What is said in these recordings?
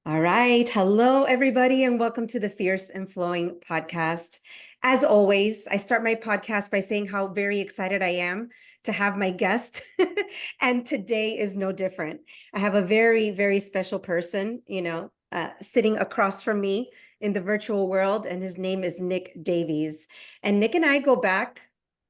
All right. Hello, everybody, and welcome to the Fierce and Flowing podcast. As always, I start my podcast by saying how very excited I am to have my guest. And today is no different. I have a very, very special person, sitting across from me in the virtual world, and his name is Nick Davies. And Nick and I go back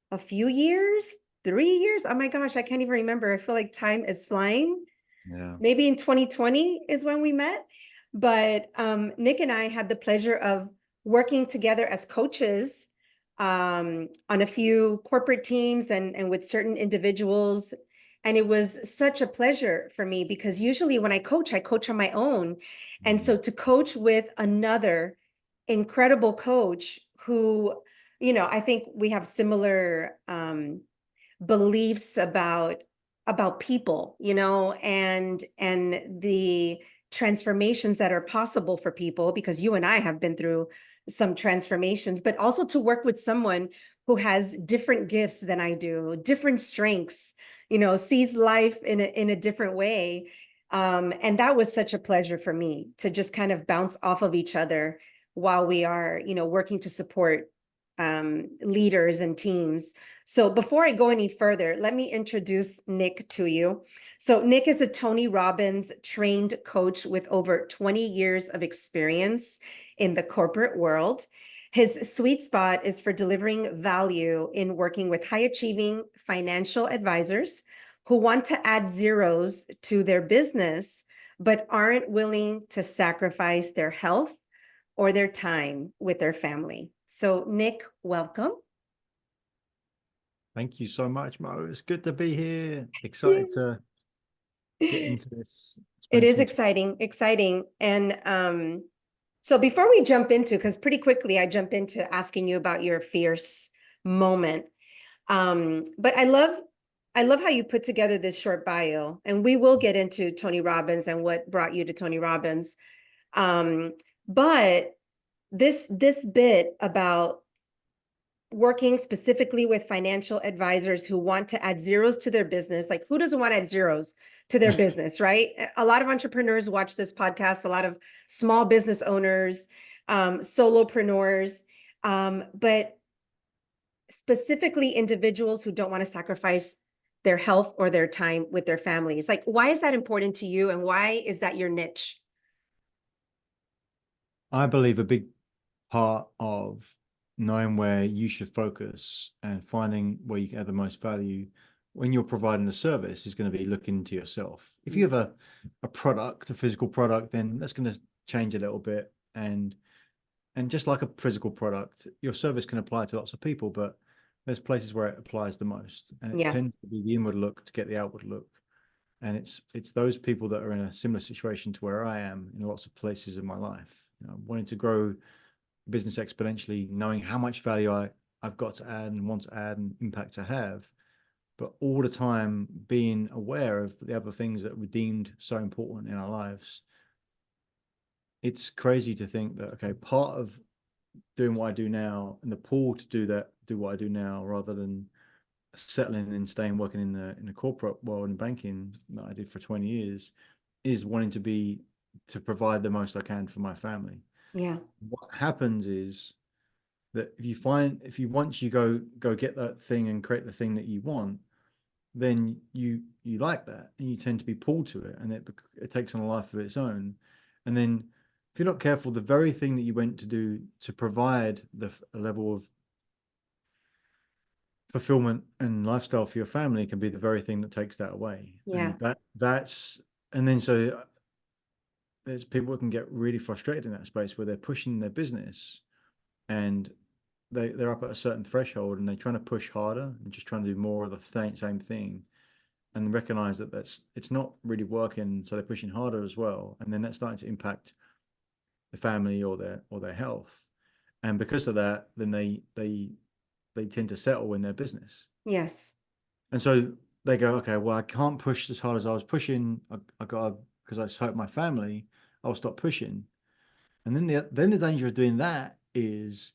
a few years, 3 years. Oh my gosh, I can't even remember. I feel like time is flying. Yeah. Maybe in 2020 is when we met. But Nick and I had the pleasure of working together as coaches on a few corporate teams and with certain individuals. And it was such a pleasure for me because usually when I coach on my own. And so to coach with another incredible coach who, I think we have similar beliefs about people, and the transformations that are possible for people, because you and I have been through some transformations, but also to work with someone who has different gifts than I do, different strengths, sees life in a different way. And that was such a pleasure for me to just kind of bounce off of each other while we are, working to support leaders and teams. So before I go any further, let me introduce Nick to you. So Nick is a Tony Robbins trained coach with over 20 years of experience in the corporate world. His sweet spot is for delivering value in working with high achieving financial advisors who want to add zeros to their business, but aren't willing to sacrifice their health or their time with their family. So Nick, welcome. Thank you so much, Mo. It's good to be here. Yeah. Excited to get into this. It Spend is some time. exciting. And so before we jump into, because pretty quickly I jump into asking you about your fierce moment. But I love how you put together this short bio, and we will get into Tony Robbins and what brought you to Tony Robbins. But this bit about working specifically with financial advisors who want to add zeros to their business. Like, who doesn't want to add zeros to their business, right? A lot of entrepreneurs watch this podcast, a lot of small business owners, solopreneurs, but specifically individuals who don't want to sacrifice their health or their time with their families. Like, why is that important to you, and why is that your niche? I believe a big part of knowing where you should focus and finding where you can add the most value when you're providing a service is going to be looking into yourself. If you have a product, a physical product, then that's going to change a little bit. And just like a physical product, your service can apply to lots of people, but there's places where it applies the most. And it Yeah, tends to be the inward look to get the outward look. And it's those people that are in a similar situation to where I am in lots of places in my life. Wanting to grow business exponentially, knowing how much value I've got to add and want to add and impact to have, but all the time being aware of the other things that were deemed so important in our lives. It's crazy to think that, okay, part of doing what I do now and the pull to do what I do now, rather than settling and staying working in the corporate world and banking that I did for 20 years, is wanting to provide the most I can for my family. yeah, What happens is that if you once you go get that thing and create the thing that you want, then you like that and you tend to be pulled to it, and it takes on a life of its own. And then if you're not careful, the very thing that you went to do to provide the level of fulfillment and lifestyle for your family can be the very thing that takes that away. yeah, And that's and then so there's people who can get really frustrated in that space where they're pushing their business, and they're up at a certain threshold and they're trying to push harder and just trying to do more of the same thing, and recognize that it's not really working, so they're pushing harder as well, and then that's starting to impact the family or their health. And because of that, then they tend to settle in their business. yes, And so they go, okay, well, I can't push as hard as I was pushing. I got, because I just hurt my family, I'll stop pushing. And then the danger of doing that is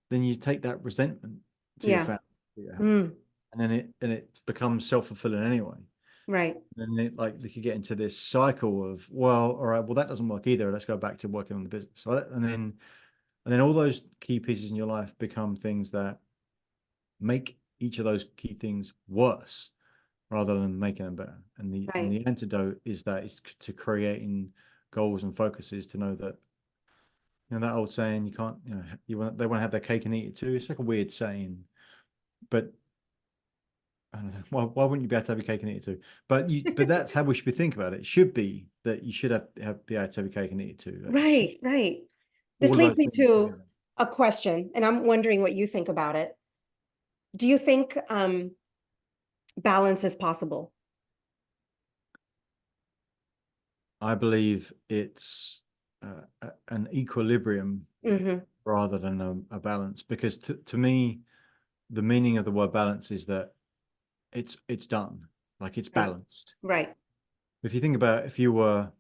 then you take that resentment to your yeah, family, to your health, mm, and then it becomes self-fulfilling anyway. Right. And then like they could get into this cycle of, well, all right, well that doesn't work either. Let's go back to working on the business. So and then all those key pieces in your life become things that make each of those key things worse rather than making them better. And Right. the antidote is to creating goals and focuses to know that, that old saying, you can't, they want to have their cake and eat it too. It's like a weird saying, but I don't know, why wouldn't you be able to have your cake and eat it too? But that's how we should be thinking about it. It should be that you should be able to have your cake and eat it too. Like, Right. Right. This all of leads those me things to together. a question, and I'm wondering what you think about it. Do you think balance is possible? I believe it's an equilibrium Mm-hmm. rather than a balance, because to me, the meaning of the word balance is that it's done, like it's Right. balanced. Right. If you think about if you're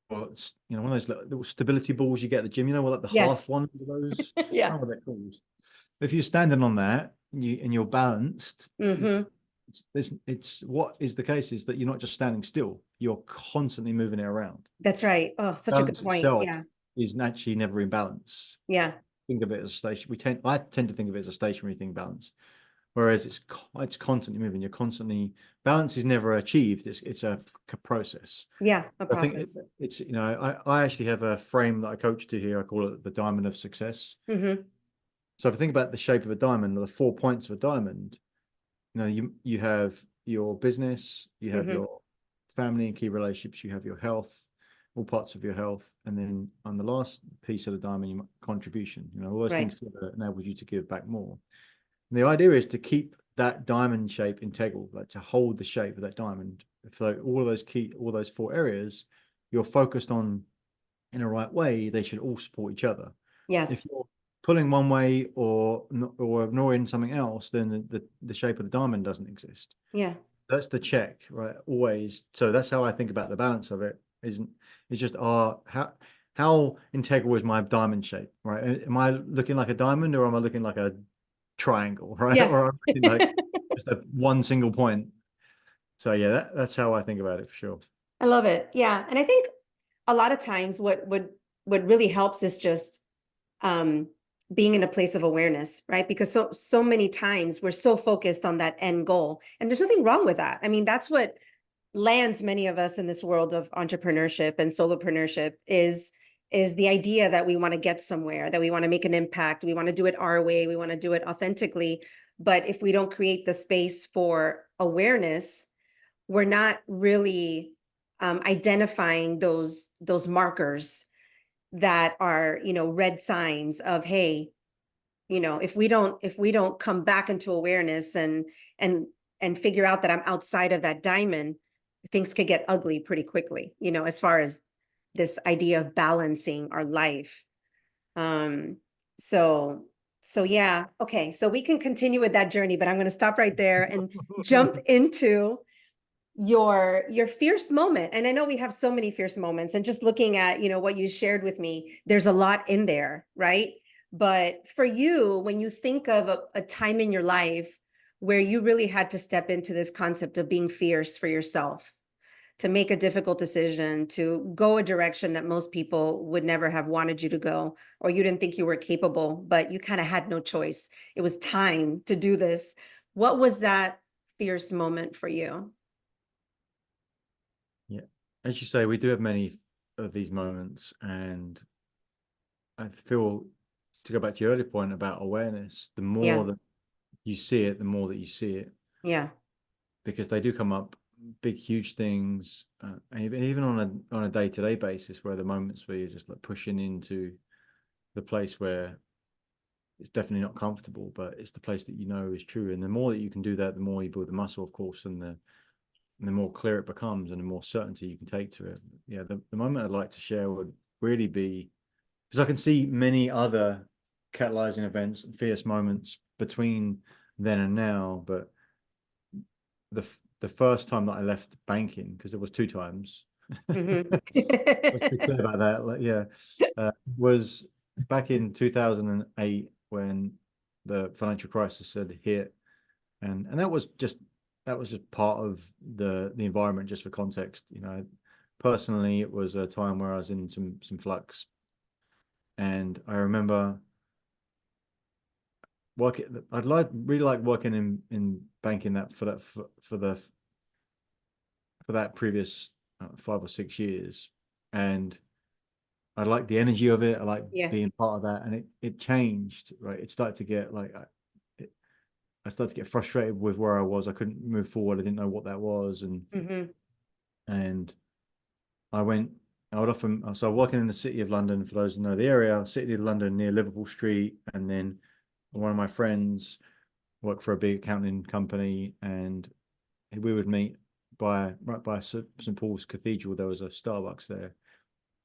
one of those little stability balls you get at the gym, like the half Yes. ones of those, I Yeah. don't know what they're called. If you're standing on that and you're balanced, Mm-hmm. it's what is the case is that you're not just standing still, you're constantly moving it around. That's right. Oh, such a good Balance point. itself Yeah. is naturally never in balance. Yeah. Think of it as a station. I tend to think of it as a stationary thing, balance. Whereas it's constantly moving. You're constantly balance is never achieved. It's a process. Yeah. A I think process. it's I actually have a frame that I coach to here. I call it the diamond of success. Mm-hmm. So if you think about the shape of a diamond, or the 4 points of a diamond, you have your business, you have Mm-hmm. your family and key relationships, you have your health, all parts of your health, and then on the last piece of the diamond, your contribution. All those Right. things that enable you to give back more. And the idea is to keep that diamond shape integral, like to hold the shape of that diamond. So all those 4 areas, you're focused on in a right way, they should all support each other. If Yes. you're pulling one way or ignoring something else, then the shape of the diamond doesn't exist. Yeah. That's the check, right? Always. So that's how I think about the balance of it. It's just how integral is my diamond shape, right? Am I looking like a diamond or am I looking like a triangle, right? Yes. Or I'm looking like just a one single point. So yeah, that's how I think about it for sure. I love it. Yeah. And I think a lot of times what really helps is just um being in a place of awareness, right? Because so many times we're so focused on that end goal, and there's nothing wrong with that. I mean, that's what lands many of us in this world of entrepreneurship and solopreneurship is the idea that we want to get somewhere, that we want to make an impact, we want to do it our way, we want to do it authentically. But if we don't create the space for awareness, we're not really identifying those markers that are, red signs of, hey, if we don't come back into awareness and and figure out that I'm outside of that diamond, things could get ugly pretty quickly, as far as this idea of balancing our life. Um, so so yeah, okay. So we can continue with that journey, but I'm going to stop right there and jump into your fierce moment. And I know we have so many fierce moments, and just looking at what you shared with me, there's a lot in there, right? But for you, when you think of a time in your life where you really had to step into this concept of being fierce for yourself, to make a difficult decision, to go a direction that most people would never have wanted you to go, or you didn't think you were capable, but you kind of had no choice, it was time to do this. What was that fierce moment for you? Yeah. As you say, we do have many of these moments, and I feel to go back to your earlier point about awareness, the more Yeah. that you see it, the more that you see it, Yeah. because they do come up, big, huge things, and even on a day-to-day basis, where the moments where you're just like pushing into the place where it's definitely not comfortable, but it's the place that is true. And the more that you can do that, the more you build the muscle, of course, and the more clear it becomes and the more certainty you can take to it. Yeah, the moment I'd like to share would really be because I can see many other catalyzing events and fierce moments between then and now, but the the first time that I left banking, because there was 2 times, Mhm. let's be clear about that. Like, yeah, was back in 2008 when the financial crisis had hit, and that was just that was just part of the environment. Just for context, personally, it was a time where I was in some flux, and I remember working. Really like working in banking that for that previous 5 or 6 years, and I liked the energy of it. I like Yeah. being part of that, and it changed. Right, it started to get like I started to get frustrated with where I was. I couldn't move forward. I didn't know what that was, Hmm. and I went. I would often so working in the City of London. For those who know the area, City of London near Liverpool Street, and then one of my friends worked for a big accounting company, and we would meet right by St Paul's Cathedral. There was a Starbucks there,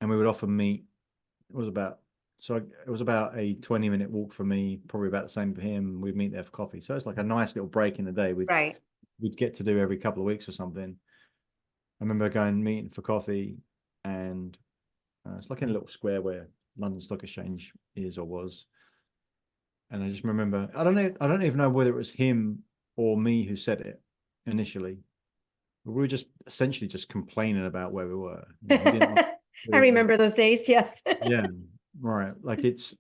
and we would often meet. It was about it was about a 20-minute walk for me, probably about the same for him. We'd meet there for coffee. So it's like a nice little break in the day. Right. We'd get to do every couple of weeks or something. I remember going meeting for coffee, and it's like in a little square where London Stock Exchange is or was. And I just remember, I don't even know whether it was him or me who said it initially. But we were just essentially just complaining about where we were. We didn't like, I remember those days. Yes. yeah, right. Like it's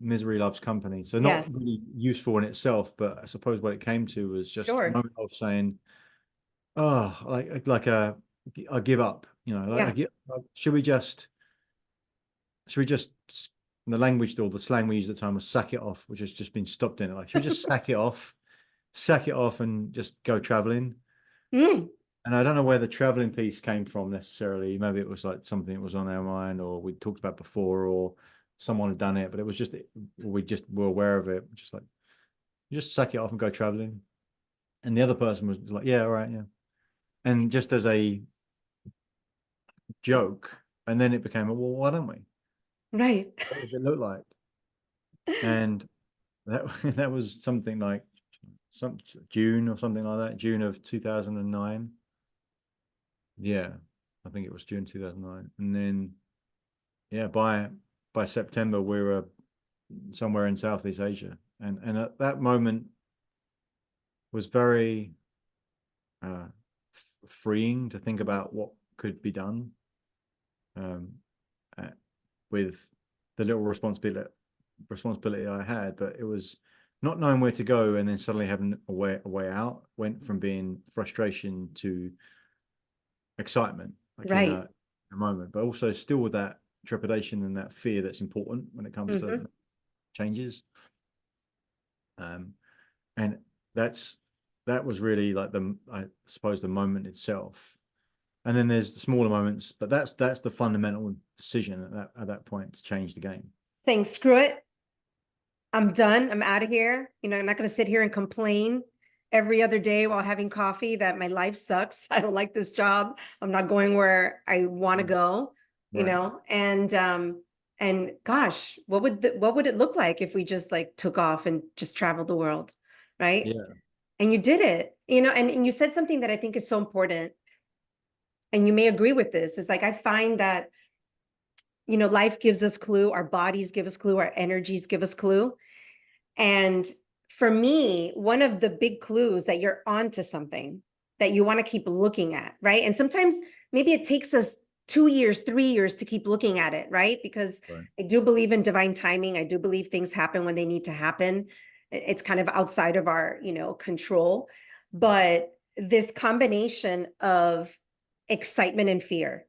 misery loves company. So not Yes. really useful in itself, but I suppose what it came to was just a Sure. moment of saying, oh, like I give up, like Yeah. should we just the language or the slang we used at the time was sack it off, which has just been stopped in it. Like, should we just sack it off and just go traveling? Mm, And I don't know where the traveling piece came from necessarily. Maybe it was like something that was on our mind, or we talked about before, or someone had done it, but it was just we just were aware of it. Just like you just suck it off and go traveling. And the other person was like, "Yeah, all right, yeah." And just as a joke, and then it became, "Well, why don't we? right. What does it look like?" And that that was something like some June or something like that, June of 2009. Yeah, I think it was June 2009, and then yeah, by September we were somewhere in Southeast Asia, and at that moment was very freeing to think about what could be done um, uh, with the little responsibility I had, but it was not knowing where to go and then suddenly having a way out went from being frustration to excitement, like in Right. a moment, but also still with that trepidation and that fear that's important when it comes to Hmm. changes. Um, and that's that was really like I suppose the moment itself. And then there's the smaller moments, but that's the fundamental decision at that point to change the game. Saying, screw it. I'm done. I'm out of here. I'm not going to sit here and complain every other day while having coffee that my life sucks. I don't like this job. I'm not going where I want to go, Right. and gosh, what would it look like if we just like took off and just traveled the world, right? Yeah. And you did it, and you said something that I think is so important, and you may agree with this, is like I find that, life gives us clue, our bodies give us clue, our energies give us clue. And for me, one of the big clues that you're onto something that you want to keep looking at, right? And sometimes maybe it takes us 2 years, 3 years to keep looking at it, right? Because Right. I do believe in divine timing. I do believe things happen when they need to happen. It's kind of outside of our, control. But this combination of excitement and fear,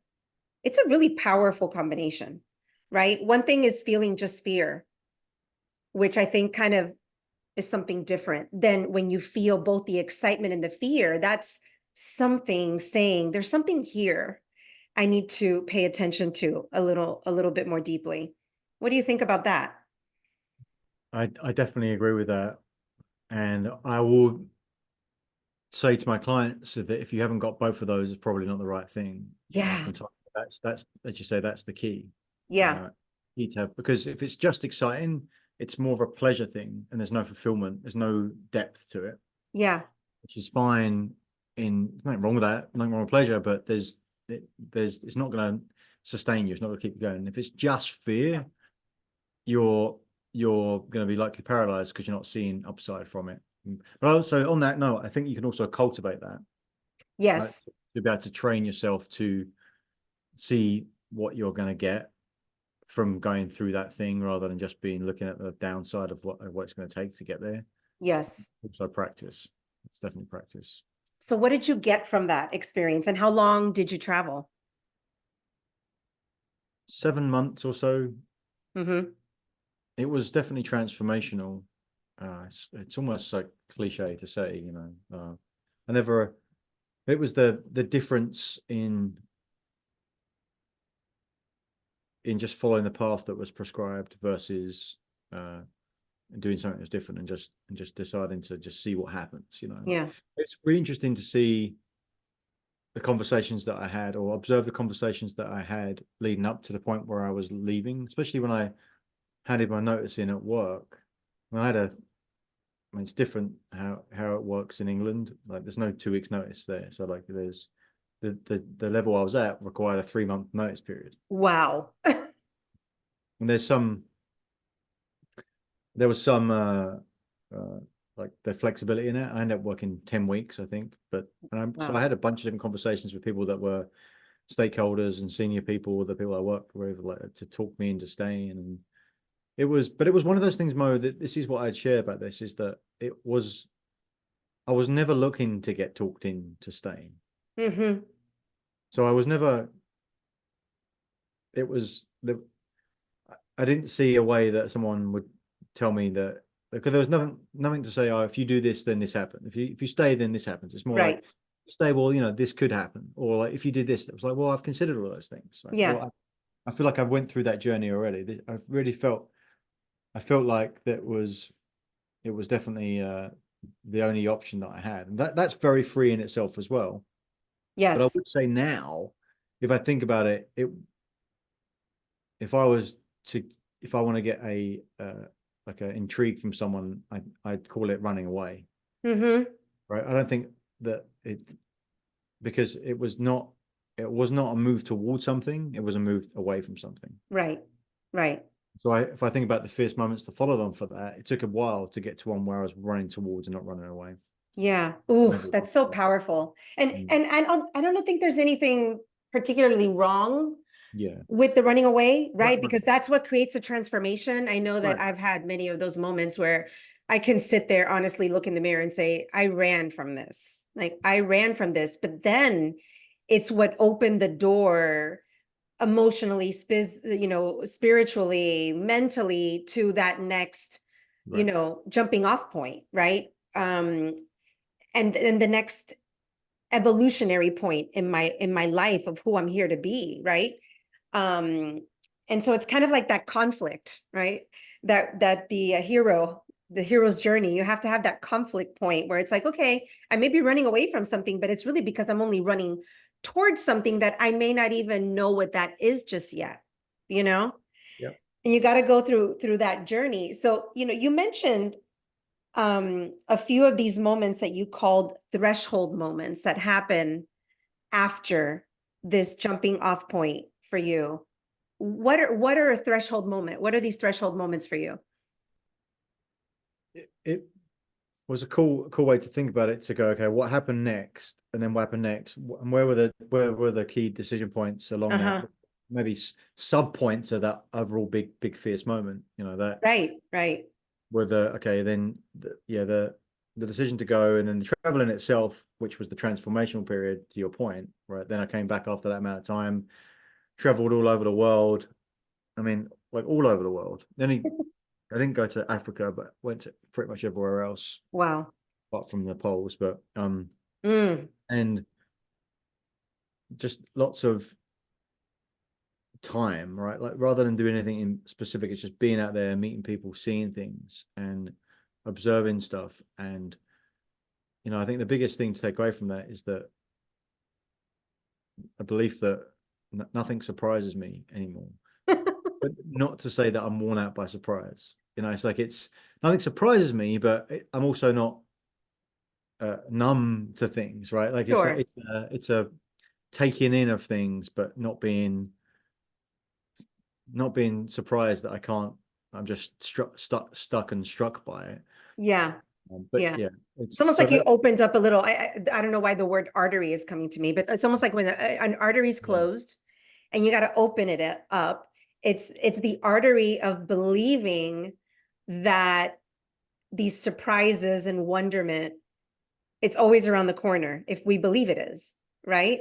it's a really powerful combination, right? One thing is feeling just fear, which I think kind of is something different than when you feel both the excitement and the fear. That's something saying there's something here I need to pay attention to a little bit more deeply. What do you think about that? I definitely agree with that. And I will say to my clients that if you haven't got both of those, it's probably not the right thing. Yeah. Oftentimes, that's as you say, that's the key. Yeah. Uh, Key to have, because if it's just exciting, it's more of a pleasure thing, and there's no fulfillment, there's no depth to it, Yeah. which is fine. There's nothing wrong with that, nothing wrong with pleasure, but it's not going to sustain you. It's not going to keep you going. If it's just fear, you're going to be likely paralyzed because you're not seeing upside from it. But also on that note, I think you can also cultivate that, right? Yes, To be able to train yourself to see what you're going to get from going through that thing rather than just being looking at the downside of what it's going to take to get there. yes. Also practice. It's definitely practice. So what did you get from that experience and how long did you travel? 7 months or so. Mm-hmm. It was definitely transformational. It's almost like cliche to say, I never, it was the difference in just following the path that was prescribed versus doing something that's different and just deciding to just see what happens. Like, Yeah. it's really interesting to see the conversations that I had or observe the conversations that I had leading up to the point where I was leaving, especially when I handed my notice in at work. And I mean, it's different how it works in England. Like, there's no 2 weeks notice there. So like, there's the level I was at required a 3 month notice period. Wow. And there was some like the flexibility in it. I ended up working 10 weeks, I think. So I Wow. had a bunch of different conversations with people that were stakeholders and senior people, the people I worked with, like, to talk me into staying. And but it was one of those things, Mo, that this is what I'd share about this, is that I was never looking to get talked into staying. Mm-hmm. So I was never, it was the, I didn't see a way that someone would tell me that, because there was nothing to say, oh, if you do this, then this happens. If you stay, then this happens. It's more like, Right. stay, well, this could happen. Or like, if you did this, it was like, well, I've considered all those things. Like, Yeah. well, I feel like I went through that journey already. I felt like it was definitely the only option that I had. And that's very free in itself as well. But I Yes. would say now, if I think about it, if I was to if I want to get a like an intrigue from someone, I'd call it running away. Mm-hmm. Right. I don't think that because it was not a move towards something, it was a move away from something. Right. Right. So if I think about the fierce moments that followed on for that, it took a while to get to one where I was running towards and not running away. Yeah. Ooh, Maybe. that's so powerful. And Mm. and I don't think there's anything particularly wrong Yeah. with the running away, Right. right? Because that's what creates a transformation. I know that Right. I've had many of those moments where I can sit there, honestly, look in the mirror and say, I ran from this. Like, I ran from this. But then it's what opened the door emotionally, spiritually, mentally, to that next, Right. jumping off point, right? And the next evolutionary point in my life of who I'm here to be, right? Um, and so it's kind of like that conflict, right? That the hero's journey, you have to have that conflict point where it's like, okay, I may be running away from something, but it's really because I'm only running towards something that I may not even know what that is just yet, you know? Yep. And you got to go through that journey. So, you mentioned a few of these moments that you called threshold moments that happen after this jumping off point for you. What are a threshold moment? What are these threshold moments for you? It was a cool way to think about it, to go, okay, what happened next, and then what happened next, and where were the key decision points along that, Uh-huh. maybe sub points of that overall big fierce moment, that Right, right. were okay, then the decision to go, and then the travel in itself, which was the transformational period, to your point, right? Then I came back after that amount of time, traveled all over the world. I mean, like, all over the world. I didn't go to Africa, but went to pretty much everywhere else Wow. apart from the poles. But Mm, and just lots of time, right? Like, rather than doing anything in specific, it's just being out there, meeting people, seeing things, and observing stuff. And I think the biggest thing to take away from that is that a belief that nothing surprises me anymore. But not to say that I'm worn out by surprise. It's like, nothing surprises me, but I'm also not numb to things, right? Like, sure. it's a taking in of things, but not being surprised that I can't. I'm just stuck and struck by it. Yeah. But Yeah. yeah, It's it's almost so like you that opened up a little, I don't know why the word artery is coming to me, but it's almost like when an artery's yeah, closed and you got to open it up. It's the artery of believing that these surprises and wonderment, it's always around the corner if we believe it is, right?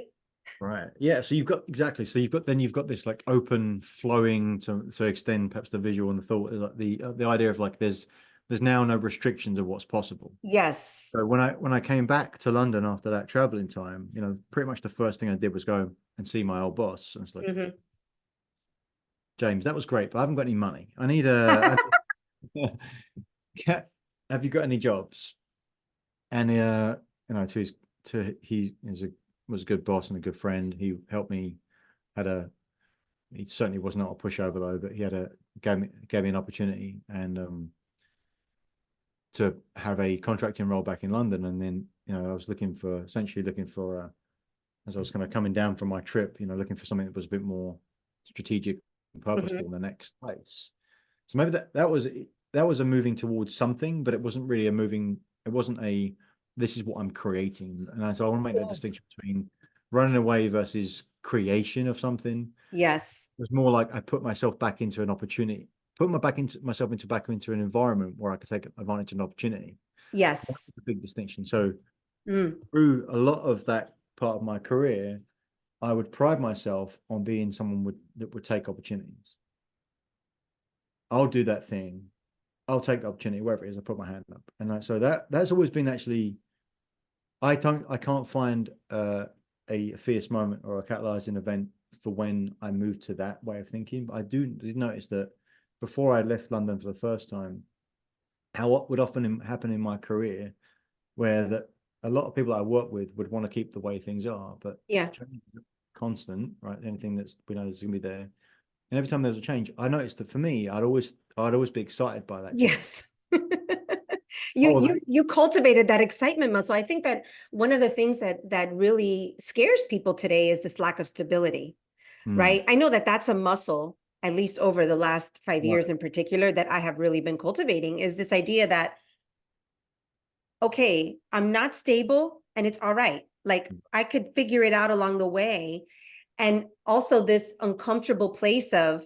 right. Yeah. So you've got exactly. So you've got this like open flowing to extend perhaps the visual and the thought, like the idea of like there's now no restrictions of what's possible. Yes. So when I came back to London after that traveling time, you know, pretty much the first thing I did was go and see my old boss. And it's like, Hmm. James, that was great, but I haven't got any money. I need have you got any jobs? And you know, he is a was a good boss and a good friend. He helped me. Had a He certainly was not a pushover though, but he had a gave me an opportunity and to have a contracting role back in London. And then you know I was essentially looking for as I was kind of coming down from my trip, you know, looking for something that was a bit more strategic and Hmm. purposeful in the next place. So maybe that was a moving towards something, but it wasn't really a moving. It wasn't a this is what I'm creating, and so I want to make that Yes. distinction between running away versus creation of something. Yes. It was more like I put myself back into an opportunity, put myself into back into an environment where I could take advantage of an opportunity. That Yes. was the big distinction. So Mm. through a lot of that part of my career, I would pride myself on being someone that would take opportunities. I'll do that thing. I'll take the opportunity wherever it is. I put my hand up, and so that's always been actually. I can't find a fierce moment or a catalyzing event for when I moved to that way of thinking. But I did notice that before I left London for the first time, how what would often happen in my career, where that a lot of people I work with would want to keep the way things are, but Yeah. change is constant, right? Anything that's we know is going to be there. And every time there was a change, I noticed that for me, I'd always be excited by that change. Yes. Oh, that, You cultivated that excitement muscle. I think that one of the things that really scares people today is this lack of stability, mm, right? I know that that's a muscle, at least over the last 5 years right, in particular, that I have really been cultivating is this idea that, okay, I'm not stable and it's all right. Like I could figure it out along the way. And also this uncomfortable place of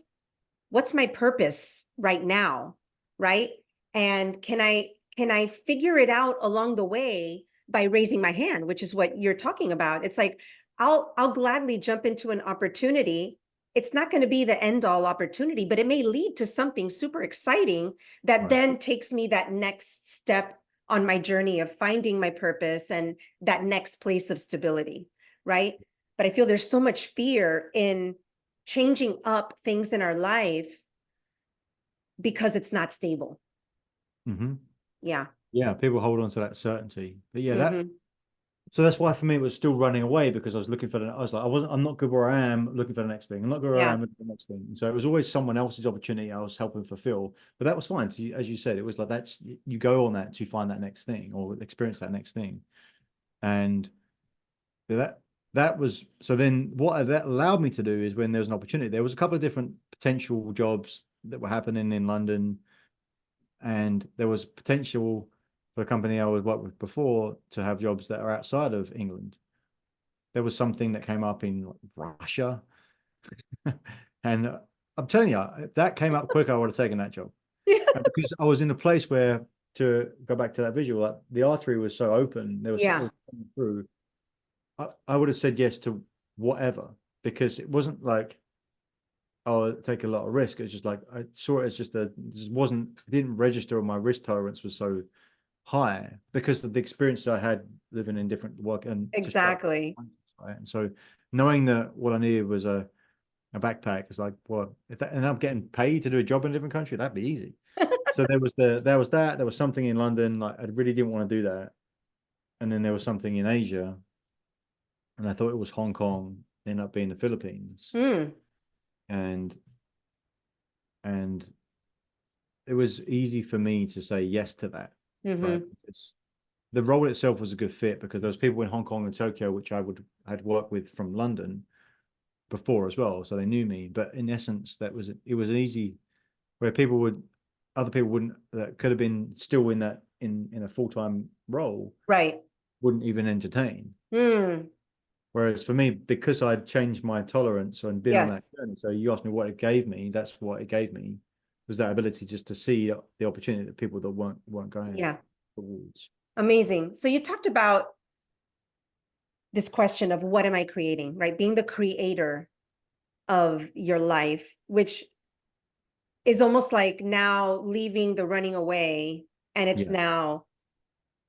what's my purpose right now, right? And can I figure it out along the way by raising my hand, which is what you're talking about. It's like I'll gladly jump into an opportunity. It's not going to be the end all opportunity, but it may lead to something super exciting that right. then takes me that next step on my journey of finding my purpose and that next place of stability, right? But I feel there's so much fear in changing up things in our life because it's not stable. Mm-hmm. Yeah. Yeah, people hold on to that certainty. But yeah, Hmm. so that's why for me it was still running away because I was looking for I was like, I'm not good where I am, looking for the next thing. I'm not good where I Yeah. am, looking for the next thing. And so it was always someone else's opportunity I was helping fulfill. But that was fine. So as you said, it was like you go on that to find that next thing or experience that next thing. And that that was so then what that allowed me to do is when there was an opportunity, there was a couple of different potential jobs that were happening in London and there was potential for a company I was worked with before to have jobs that are outside of England. There was something that came up in Russia, and I'm telling you, if that came up quicker, I would have taken that job. And because I was in a place where, to go back to that visual, like the artery was so open, there was Yeah. coming through. I would have said yes to whatever because it wasn't like oh, it'd take a lot of risk. It's just like I saw it as just wasn't it didn't register on my risk tolerance was so high because of the experience I had living in different work and just Exactly. right. And so knowing that what I needed was a backpack is like, well, if that and I'm getting paid to do a job in a different country, that'd be easy. So there was something in London, like I really didn't want to do that. And then there was something in Asia, and I thought it was Hong Kong, ended up being the Philippines. Mm. And and it was easy for me to say yes to that, right? Hmm. The role itself was a good fit because there was people in Hong Kong and Tokyo, which had worked with from London before as well, so they knew me. But in essence, it was an easy where people would other people wouldn't that could have been still in that in a full-time role Right. wouldn't even entertain. Mm, Whereas for me, because I'd changed my tolerance and been on that yes. journey, so you asked me what it gave me, that's what it gave me, was that ability just to see the opportunity that people that weren't going Yeah. towards. Amazing. So you talked about this question of what am I creating, right? Being the creator of your life, which is almost like now leaving the running away, and it's Yeah. now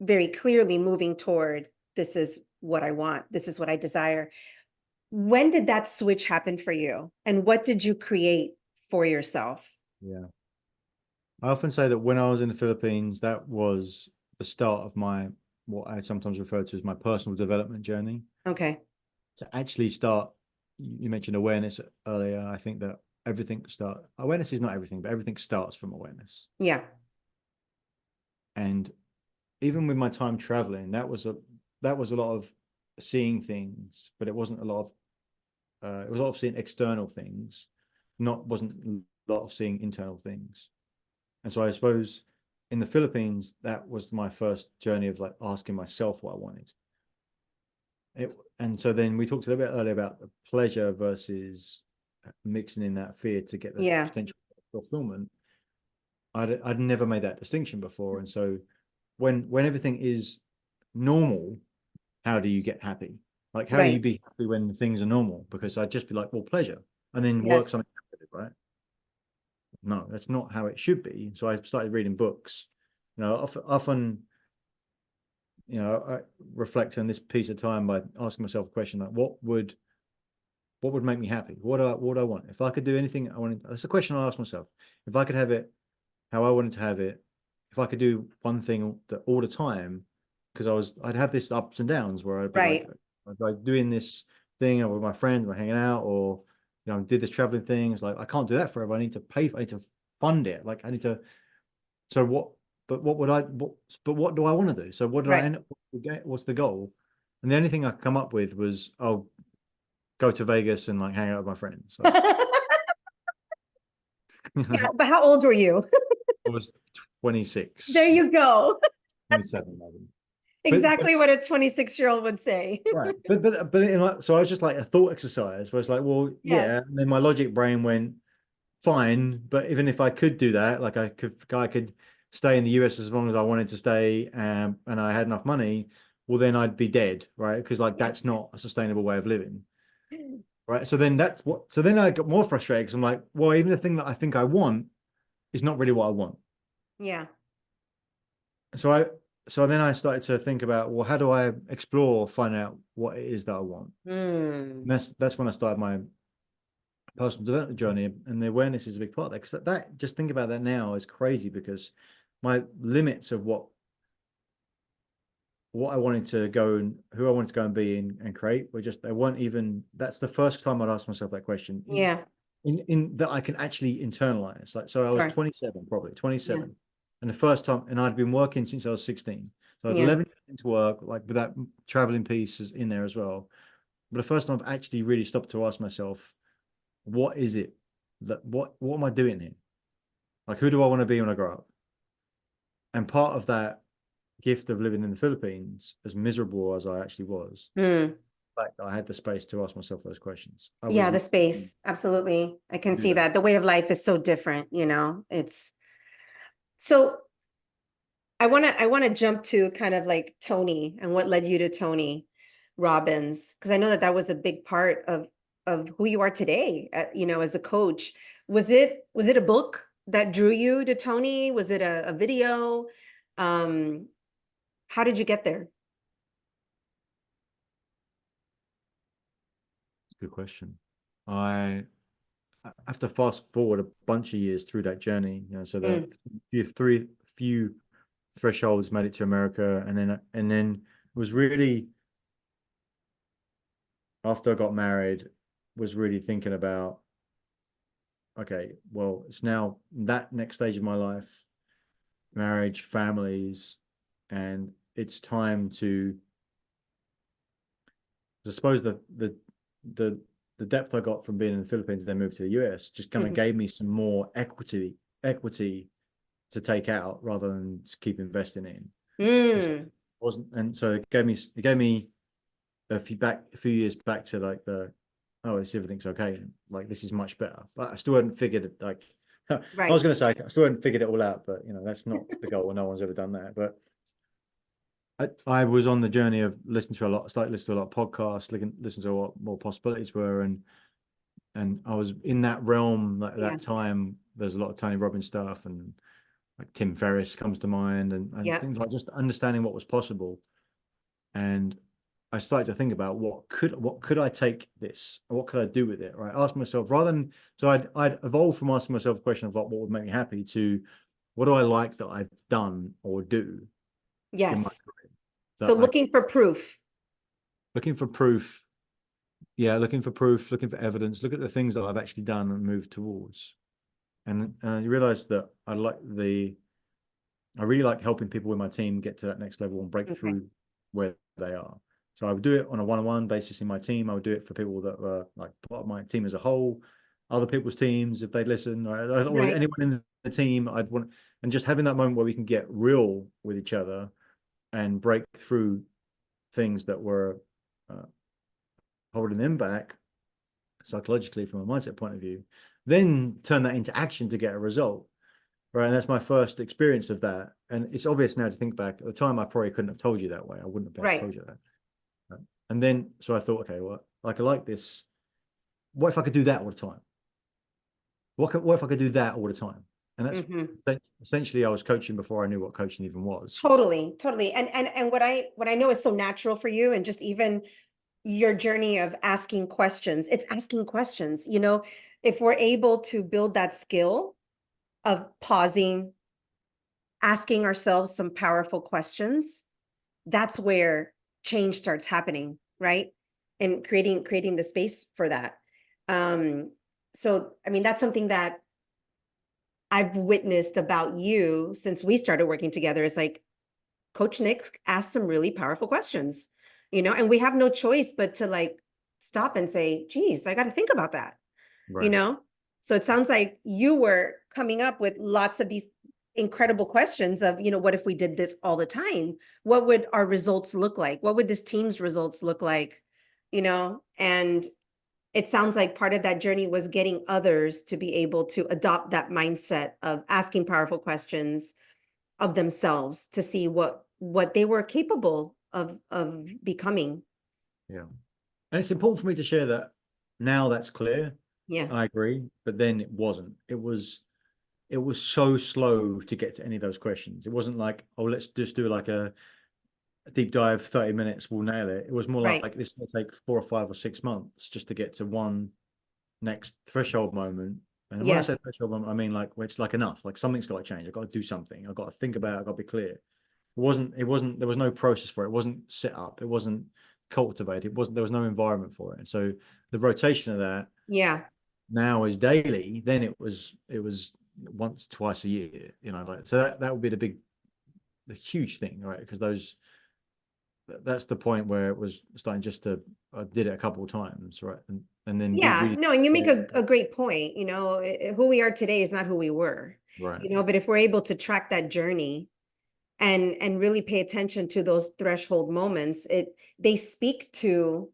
very clearly moving toward this is what I want, this is what I desire. When did that switch happen for you? And what did you create for yourself? Yeah. I often say that when I was in the Philippines, that was the start of my, what I sometimes refer to as my personal development journey. Okay. To actually start, you mentioned awareness earlier. I think that awareness is not everything, but everything starts from awareness. Yeah. And even with my time traveling, that was a lot of seeing things, but it wasn't a lot of it was a lot of seeing external things, wasn't a lot of seeing internal things. And so I suppose in the Philippines, that was my first journey of like asking myself what I wanted. And so then we talked a little bit earlier about the pleasure versus mixing in that fear to get the Yeah. potential fulfillment. I'd never made that distinction before. And so when everything is normal, how do you get happy? Like, how do you Right. be happy when things are normal? Because I'd just be like, well, pleasure, and then work Yes. something out with it, right? No, that's not how it should be. So I started reading books. Often, I reflect on this piece of time by asking myself a question like, what would make me happy? What do I want? If I could do anything I wanted, that's the question I ask myself. If I could have it how I wanted to have it, if I could do one thing that all the time, because I'd have this ups and downs where I'd be Right. like doing this thing with my friends, we're hanging out, or did this traveling thing. It's like I can't do that forever. I need to I need to fund it. Like I need to. So what? But what would I? But what do I want to do? So what did I Right. end up? What's the goal? And the only thing I come up with was, oh, go to Vegas and like hang out with my friends. Like, Yeah, I but how old were you? was There 26, you go. 27, maybe. But Exactly what a 26-year-old would say. right, so I was just like a thought exercise where it's like, well, yeah. Yes. And then my logic brain went, fine, but even if I could do that, like I could stay in the US as long as I wanted to stay, and I had enough money, well, then I'd be dead, right? Because like Yeah. that's not a sustainable way of living, right? So then I got more frustrated because I'm like, well, even the thing that I think I want is not really what I want. Yeah. So I so then I started to think about, well, how do I explore, find out what it is that I want? Mm. And that's when I started my personal development journey, and the awareness is a big part of that. Because that just think about that now is crazy, because my limits of what I wanted to go and who I wanted to go and be and create were just, they weren't even. That's the first time I'd asked myself that question Yeah. in that I can actually internalize. Like, so I was Sure. 27, probably Yeah. 27, and the first time, and I'd been working since I was 16, so I had Yeah. 11 years into work, like with that traveling piece is in there as well. But the first time I've actually really stopped to ask myself, what is it what am I doing here? Like, who do I want to be when I grow up? And part of that gift of living in the Philippines, as miserable as I actually was, Mm. the fact that I had the space to ask myself those questions. I Yeah, was the to space. Absolutely. I can do see that. that. The way of life is so different, It's so I want to jump to kind of like Tony and what led you to Tony Robbins, because I know that that was a big part of who you are today, as a coach. Was it a book that drew you to Tony? Was it a video? Um, how did you get there? Good question. I have to fast forward a bunch of years through that journey, so the Mm, few thresholds made it to America, and then was really, after I got married, was really thinking about, okay, well, it's now that next stage of my life, marriage, families, and it's time to, I suppose the the depth I got from being in the Philippines and then moved to the US just kind of mhm. gave me some more equity to take out rather than to keep investing in. Mm, Wasn't, and so it gave me a few years back to like oh, this everything's okay, and like this is much better. But I still hadn't figured it, like I right. was going to say I still hadn't figured it all out, but that's not the goal. No one's ever done that. But I was on the journey of listening to a lot, started listening to a lot of podcasts, listen to what more possibilities were, and I was in that realm at Yeah. that time. There's a lot of Tony Robbins stuff, and like Tim Ferriss comes to mind, and Yeah. things like just understanding what was possible. And I started to think about what could I take this, or what could I do with it, right? Ask myself, rather than, so I'd evolved from asking myself a question of what would make me happy to what do I like that I've done or do in my Yes. career So that I looking for proof. looking for proof. Yeah, looking for proof, looking for evidence, look at the things that I've actually done and moved towards. And you realize that I really like helping people in my team get to that next level and break Okay. through where they are. So I would do it on a one-on-one basis in my team. I would do it for people that were like part of my team as a whole, other people's teams, if they'd listen, or Right. anyone in the team. I'd want, and just having that moment where we can get real with each other and break through things that were holding them back psychologically from a mindset point of view, then turn that into action to get a result. Right. And that's my first experience of that. And it's obvious now to think back. At the time, I probably couldn't have told you that way. I wouldn't have been able to Right. told you that. Right. And then, so I thought, okay, well, like I like this. What if I could do that all the time? What if I could do that all the time? And that's Mm-hmm. essentially I was coaching before I knew what coaching even was. Totally, totally. And what I know is so natural for you, and just even your journey of asking questions. It's asking questions, if we're able to build that skill of pausing, asking ourselves some powerful questions, that's where change starts happening, right? And creating the space for that. So I mean, that's something that I've witnessed about you since we started working together. Is like Coach Nick asked some really powerful questions, and we have no choice but to like stop and say, geez, I got to think about that, you Right. know? So it sounds like you were coming up with lots of these incredible questions of, what if we did this all the time? What would our results look like? What would this team's results look like? And it sounds like part of that journey was getting others to be able to adopt that mindset of asking powerful questions of themselves to see what they were capable of becoming. Yeah. And it's important for me to share that now that's clear. Yeah. I agree. But then it wasn't. It was so slow to get to any of those questions. It wasn't like, oh, let's just do like a deep dive, 30 minutes, we'll nail it. It was more Right. like this will take 4 or 5 or 6 months just to get to one next threshold moment. And when I say Yes. threshold moment, I mean like it's like enough, like something's got to change. I've got to do something. I've got to think about it. I've got to be clear. There was no process for it. It wasn't set up. It wasn't cultivated. There was no environment for it. And so the rotation of that Yeah. now is daily. Then it was once, twice a year, like, so that would be the huge thing, right? Because that's the point where it was starting just to, I did it a couple of times, right? And then be Yeah. really, No, and you make a great point. Who we are today is not who we were. right. But if we're able to track that journey and really pay attention to those threshold moments, they speak to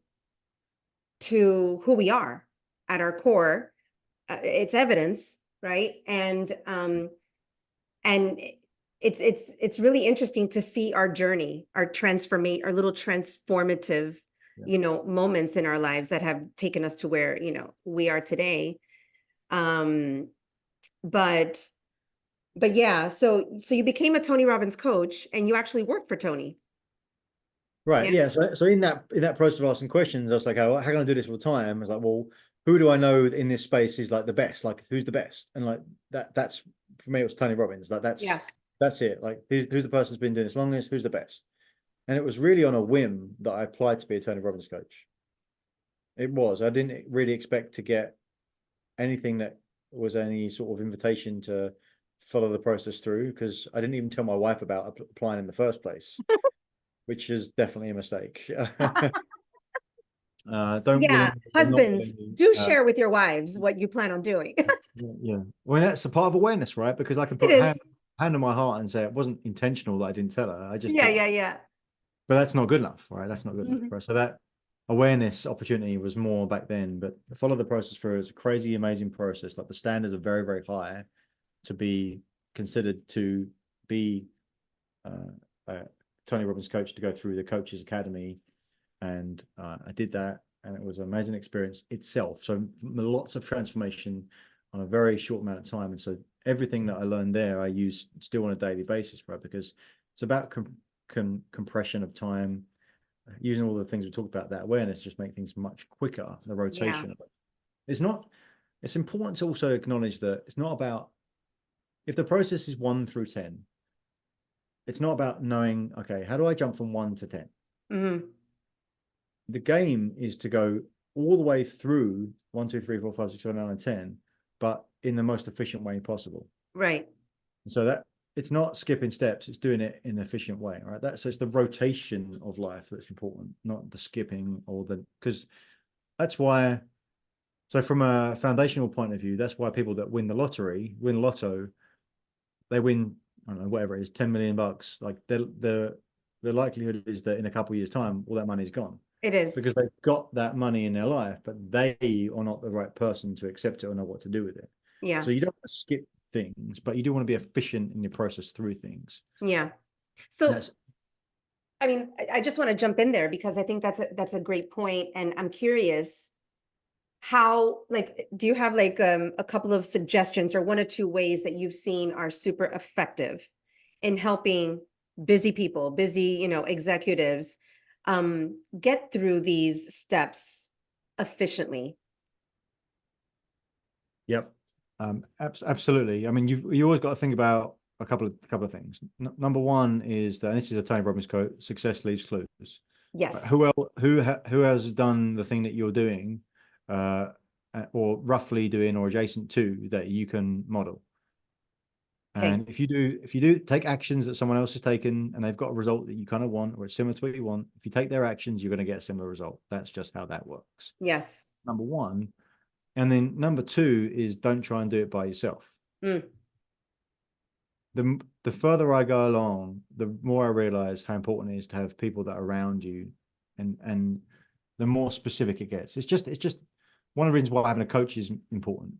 who we are at our core. It's evidence, right? And it's really interesting to see our journey, our little transformative, Yeah. moments in our lives that have taken us to where, we are today. Um, but yeah, so you became a Tony Robbins coach and you actually worked for Tony. Right. Yeah. Yeah. So in that process of asking questions, I was like, oh, how can I do this all the time? I was like, well, who do I know in this space is like the best? Like, who's the best? And like that's for me, it was Tony Robbins. Like Yeah. that's it. Like, who's the person who's been doing this longest? Who's the best? And it was really on a whim that I applied to be a Tony Robbins coach. It was. I didn't really expect to get anything that was any sort of invitation to follow the process through, because I didn't even tell my wife about applying in the first place, which is definitely a mistake. Don't Yeah. willingly or not Husbands, willingly. do share with your wives what you plan on doing. Yeah. Well, that's a part of awareness, right? Because I can It put is. hand on my heart and say it wasn't intentional that I didn't tell her. I just Yeah, didn't. yeah, yeah. But that's not good enough, right? That's not good enough, Mhm. right? So that awareness opportunity was more back then, but follow the process through. It's a crazy, amazing process. Like the standards are very, very high to be considered to be a Tony Robbins coach, to go through the Coaches Academy. And I did that, and it was an amazing experience itself. So lots of transformation on a very short amount of time. And so everything that I learned there, I use still on a daily basis, right? Because it's about compression of time, using all the things we talked about, that awareness, just make things much quicker, the Yeah. rotation of it. It's not, it's important to also acknowledge that it's not about, if the process is 1 through 10, it's not about knowing, okay, how do I jump from 1 to 10? Hmm. The game is to go all the way through 1, 2, 3, 4, 5, 6, 7, 8, and 10, but in the most efficient way possible. Right. And so that it's not skipping steps, it's doing it in an efficient way, right? So it's the rotation of life that's important, not the skipping or the, because that's why. So from a foundational point of view, that's why people that win the lottery, win lotto, they win, I don't know, whatever it is, 10 million bucks. Like the likelihood is that in a couple of years' time, all that money's gone It is. because they've got that money in their life, but they are not the right person to accept it or know what to do with it. Yeah. So you don't want to skip things, but you do want to be efficient in your process through things. Yeah. So, That's I mean, I just want to jump in there because I think that's a great point, and I'm curious how, like, do you have like a couple of suggestions or 1 or 2 ways that you've seen are super effective in helping busy people, busy, executives, get through these steps efficiently? Yep. Absolutely. I mean, you always got to think about a couple of things. Number one is that, and this is a Tony Robbins quote: "Success leaves clues." Right? Yes. Who has done the thing that you're doing, or roughly doing, or adjacent to, that you can model? Okay. And if you do take actions that someone else has taken and they've got a result that you kind of want, or it's similar to what you want, if you take their actions, you're going to get a similar result. That's just how that works. Yes. Number one. And then number two is, don't try and do it by yourself. Mm. The further I go along, the more I realize how important it is to have people that are around you, and the more specific it gets. It's just one of the reasons why having a coach is important,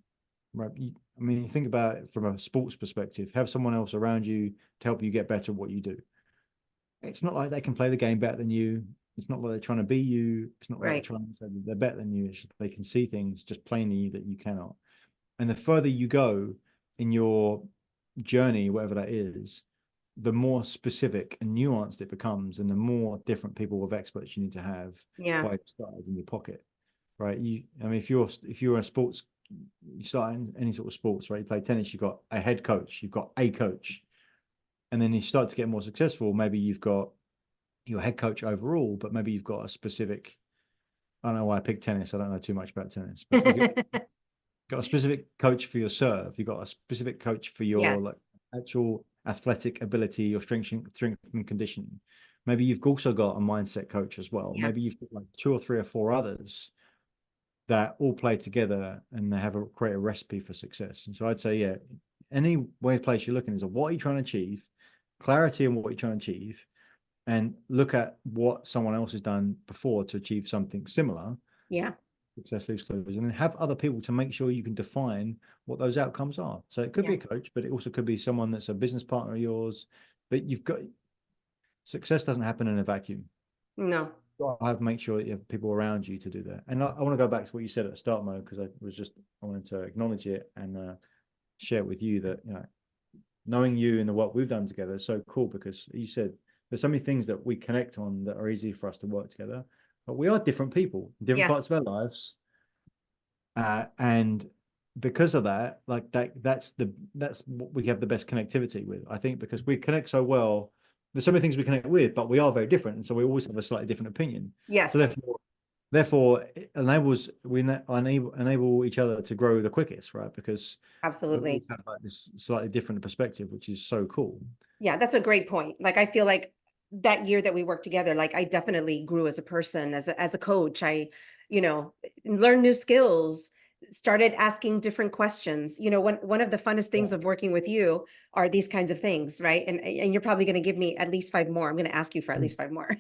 right? I mean, you think about it from a sports perspective, have someone else around you to help you get better at what you do. It's not like they can play the game better than you. It's not like they're trying to be you. It's not like they're Right. trying to say that they're better than you. It's just they can see things just plainly that you cannot. And the further you go in your journey, whatever that is, the more specific and nuanced it becomes, and the more different people with experts you need to have Yeah. by your side in your pocket, right? I mean, if you're a sports, you start in any sort of sports, right? You play tennis, you've got a head coach, you've got a coach, and then you start to get more successful. Maybe you've got your head coach overall, but maybe you've got a specific. I don't know why I picked tennis. I don't know too much about tennis, but you got a specific coach for your serve. You've got a specific coach for your like Yes. actual athletic ability, your strength and conditioning. Maybe you've also got a mindset coach as well. Yeah. Maybe you've got like 2 or 3 or 4 others that all play together and they have create a recipe for success. And so I'd say, yeah, any way place you're looking is at what are you trying to achieve, clarity on what you're trying to achieve, and look at what someone else has done before to achieve something similar. Yeah. Success leaves clues, and then have other people to make sure you can define what those outcomes are. So it could Yeah. be a coach, but it also could be someone that's a business partner of yours. But you've got, success doesn't happen in a vacuum. No. You have to make sure that you have people around you to do that. And I want to go back to what you said at the start, Mo, because I wanted to acknowledge it and share with you that, knowing you and the work we've done together is so cool, because you said there's so many things that we connect on that are easy for us to work together, but we are different people, different Yeah. parts of our lives. And because of that, like that's what we have the best connectivity with, I think, because we connect so well. There's so many things we connect with, but we are very different, and so we always have a slightly different opinion. So Yes. therefore it enables we enable each other to grow the quickest, right? Because we always Absolutely. have like this slightly different perspective, which is so cool. Yeah, that's a great point. Like, I feel like that year that we worked together, like, I definitely grew as a person, as a coach. I, learned new skills, started asking different questions. You know, one of the funnest things of working with you are these kinds of things, right? And you're probably going to give me at least 5 more. I'm going to ask you for at least 5 more.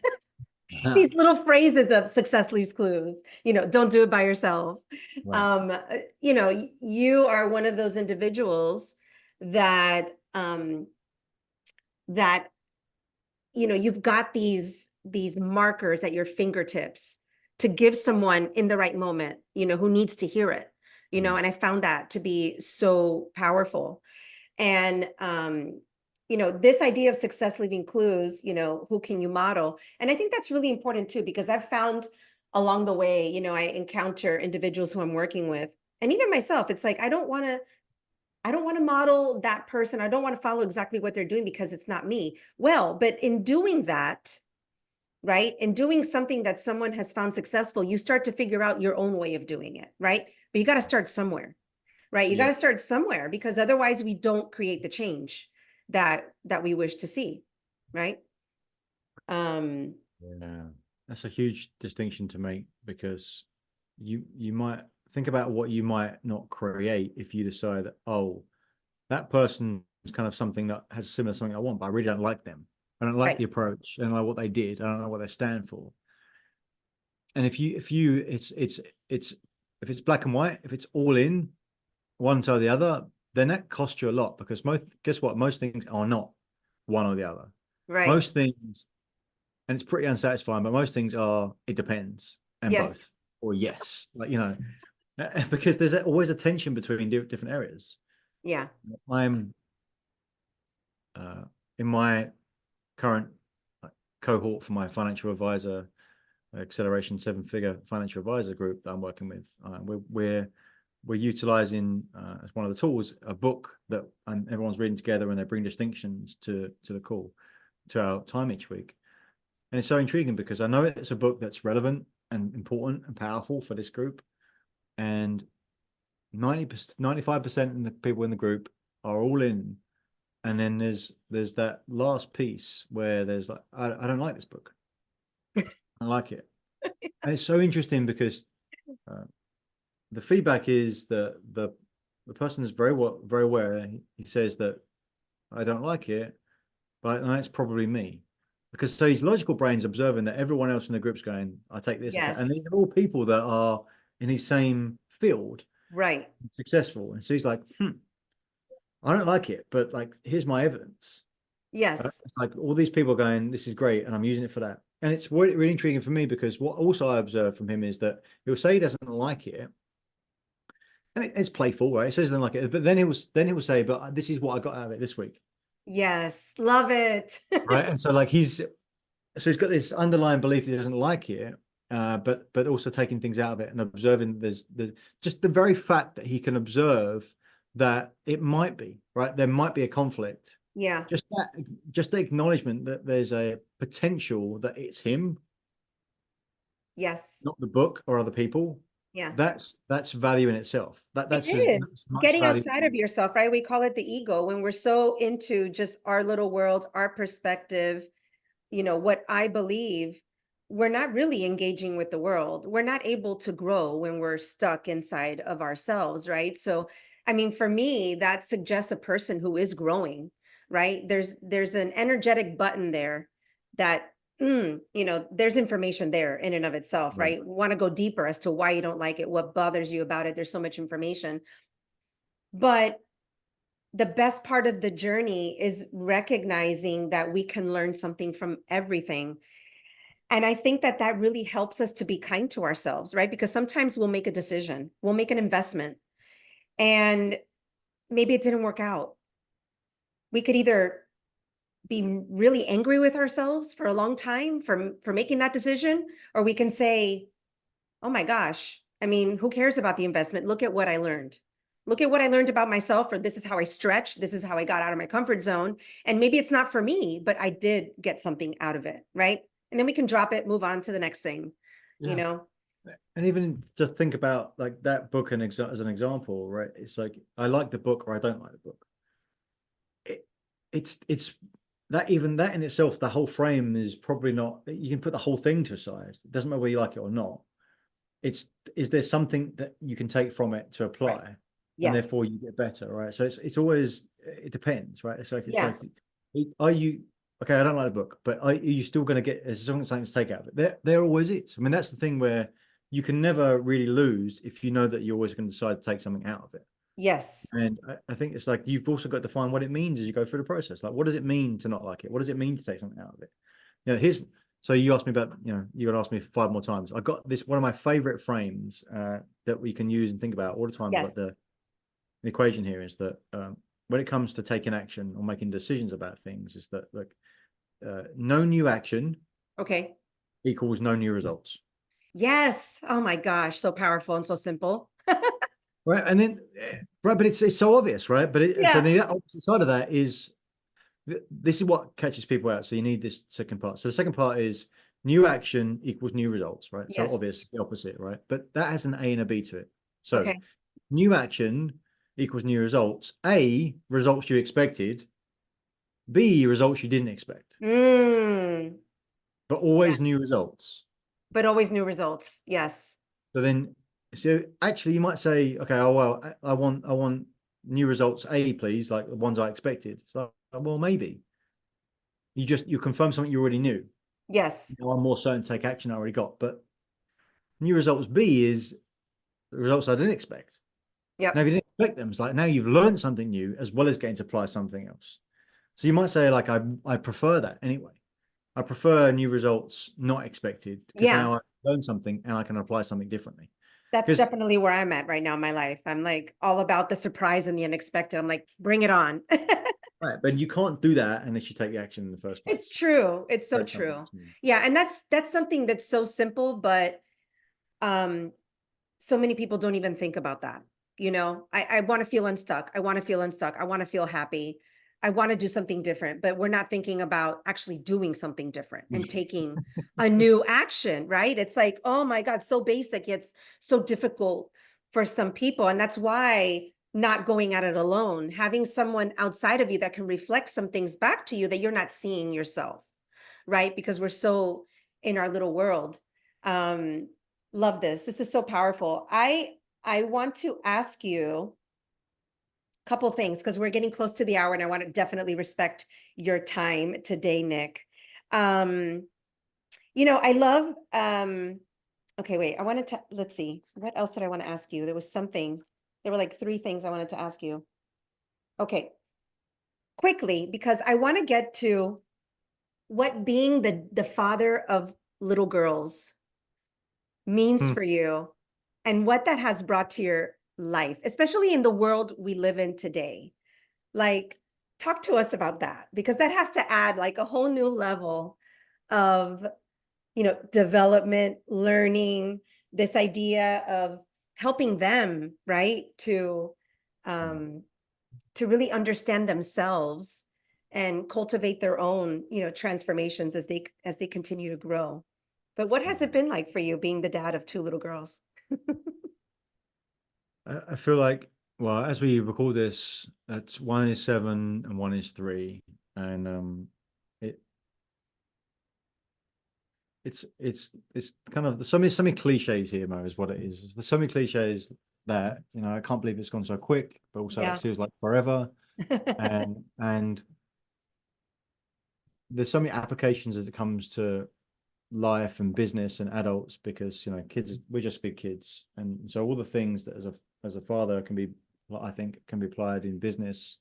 These little phrases of success leaves clues, you know, don't do it by yourself. Right. You know, you are one of those individuals that that you know, you've got these markers at your fingertips to give someone in the right moment, you know, who needs to hear it, you know, and I found that to be so powerful. And you know, this idea of success leaving clues, you know, who can you model? And I think that's really important too, because I've found along the way, you know, I encounter individuals who I'm working with, and even myself, it's like I don't want to model that person. I don't want to follow exactly what they're doing because it's not me. Well, but in doing that, right? In doing something that someone has found successful, you start to figure out your own way of doing it, right? But you got to start somewhere, right? You got Yeah. to start somewhere, because otherwise we don't create the change that we wish to see, right? Um, Yeah. That's a huge distinction to make, because you might think about what you might not create if you decide that, oh, that person is kind of something that has similar to something I want, but I really don't like them. I don't like right, the approach. I don't know what they did. I don't know what they stand for. And if you it's if it's black and white, if it's all in one side or the other, then that costs you a lot, because most guess what? Most things are not one or the other. right. Most things, and it's pretty unsatisfying, but most things are it depends and Yes. both, or yes, like, because there's always a tension between different areas. Yeah. I'm in my current cohort for my financial advisor acceleration 7-figure financial advisor group that I'm working with. We're utilizing as one of the tools a book that everyone's reading together, and they bring distinctions to the call, to our time each week. And it's so intriguing because I know it's a book that's relevant and important and powerful for this group. And 90%, 95% of the people in the group are all in. And then there's that last piece where there's like, I don't like this book. I like it. And it's so interesting because uh, the feedback is that the person is very aware. He says that I don't like it, but that's probably me. Because so his logical brain's observing that everyone else in the group's going, I take this, and these Yes. are all people that are in his same field, Right. successful. And so he's like, I don't like it, but like, here's my evidence. Yes. It's like all these people going, this is great, and I'm using it for that. And it's really, really intriguing for me, because what also I observed from him is that he'll say he doesn't like it, and it's playful, right? He says he doesn't like it, but then he will say, but this is what I got out of it this week, Yes. Love it. right? And so like he's got this underlying belief that he doesn't like it, but also taking things out of it and observing there's just the very fact that he can observe that it might be right. There might be a conflict. Yeah. Just the acknowledgement that there's a potential that it's him, Yes. not the book or other people. Yeah. That's value in itself. It That's is as much getting value. outside of yourself, right? We call it the ego when we're so into just our little world, our perspective, you know, what I believe, we're not really engaging with the world. We're not able to grow when we're stuck inside of ourselves, right? So, I mean, for me, that suggests a person who is growing, right? There's an energetic button there that you know, there's information there in and of itself, Right. right? Want to go deeper as to why you don't like it, what bothers you about it. There's so much information. But the best part of the journey is recognizing that we can learn something from everything. And I think that that really helps us to be kind to ourselves, right? Because sometimes we'll make a decision, we'll make an investment, and maybe it didn't work out. We could either be really angry with ourselves for a long time for making that decision, or we can say, oh my gosh, I mean, who cares about the investment? Look at what I learned. Look at what I learned about myself, or this is how I stretch. This is how I got out of my comfort zone. And maybe it's not for me, but I did get something out of it, right? And then we can drop it, move on to the next thing, you Yeah. know? And even to think about like that book as an example, right? It's like I like the book or I don't like the book. It, it's that, even that in itself, the whole frame is probably not. You can put the whole thing to a side. It doesn't matter whether you like it or not. it's, is there something that you can take from it to Right. apply, and Yes. therefore you get better, right? So it's always, it depends, right? It's Yeah. like, are you, okay, I don't like the book, but are you still going to get, is there something to take out of it? There always is. I mean, that's the thing where you can never really lose if you know that you're always going to decide to take something out of it. Yes. And I think it's like, you've also got to find what it means as you go through the process. Like, what does it mean to not like it? What does it mean to take something out of it? You know, so you asked me about, you know, you got to ask me 5 more times. I got this, one of my favorite frames that we can use and think about all the time. Yes. But the equation here is that when it comes to taking action or making decisions about things, is that, like, no new action Okay. equals no new results. Yes. Oh my gosh. So powerful and so simple. Right. And then, right. But it's so obvious, right? But so Yeah. the opposite side of that is, this is what catches people out. So you need this second part. So the second part is new action equals new results, right? So Yes. obvious, the opposite, right? But that has an A and a B to it. So Okay. new action equals new results. A, results you expected. B, results you didn't expect. Mm. But Yeah. always new results. But always new results. Yes. So then, so actually you might say, okay, oh well, I want new results A, please, like the ones I expected. So, well, maybe you confirm something you already knew. Yes. Now I'm more certain to take action I already got. But new results B is the results I didn't expect. Now, if Yep. you didn't expect them, it's like now you've learned something new as well as getting to apply something else. So you might say, like, I prefer that anyway. I prefer new results not expected, because Yeah. now I learn something and I can apply something differently. That's Because, definitely where I'm at right now in my life. I'm like all about the surprise and the unexpected. I'm like, bring it on. right, but you can't do that unless you take the action in the first place. It's true. It's so Break something true. to you. Yeah, and that's something that's so simple, but um so many people don't even think about that. You know, I want to feel unstuck. I want to feel unstuck. I want to feel happy. I want to do something different, but we're not thinking about actually doing something different and taking a new action, right? It's like, oh my God, so basic. It's so difficult for some people. And that's why not going at it alone, having someone outside of you that can reflect some things back to you that you're not seeing yourself, right? Because we're so in our little world. Um, Love this. This is so powerful. I want to ask you a couple things because we're getting close to the hour and I want to definitely respect your time today, Nick. Um, I love okay, wait. I wanted to let's see. What else did I want to ask you? There was something. There were like three things I wanted to ask you. Okay, quickly because I want to get to what being the father of little girls means Hmm. for you and what that has brought to your life, especially in the world we live in today. Like, talk to us about that because that has to add like a whole new level of, development, learning, this idea of helping them, right? To really understand themselves and cultivate their own, transformations as they continue to grow. But what has it been like for you being the dad of two little girls? I feel like, well, as we record this, that's one is 7 and one is 3, and it it's kind of, there's so many cliches here, Mo, is what it is. There's so many cliches that, I can't believe it's gone so quick, but also it Yeah. feels like forever. And there's so many applications as it comes to life and business and adults, because kids, we're just big kids, and so all the things that as a father can be, what I think can be applied in business,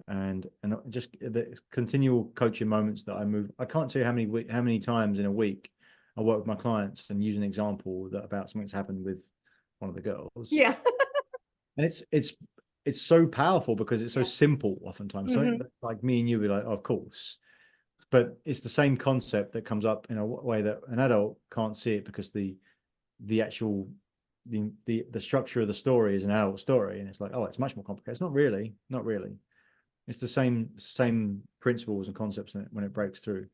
and just the continual coaching moments that I can't tell you how many times in a week I work with my clients and use an example that about something that's happened with one of the girls, Yeah. and it's so powerful because it's so Yeah. simple. Oftentimes something Hmm. that, like, me and you be like, oh, of course, but it's the same concept that comes up in a way that an adult can't see it, because the actual the structure of the story is an adult story, and it's like, oh, it's much more complicated. It's not really. It's the same principles and concepts when it breaks through.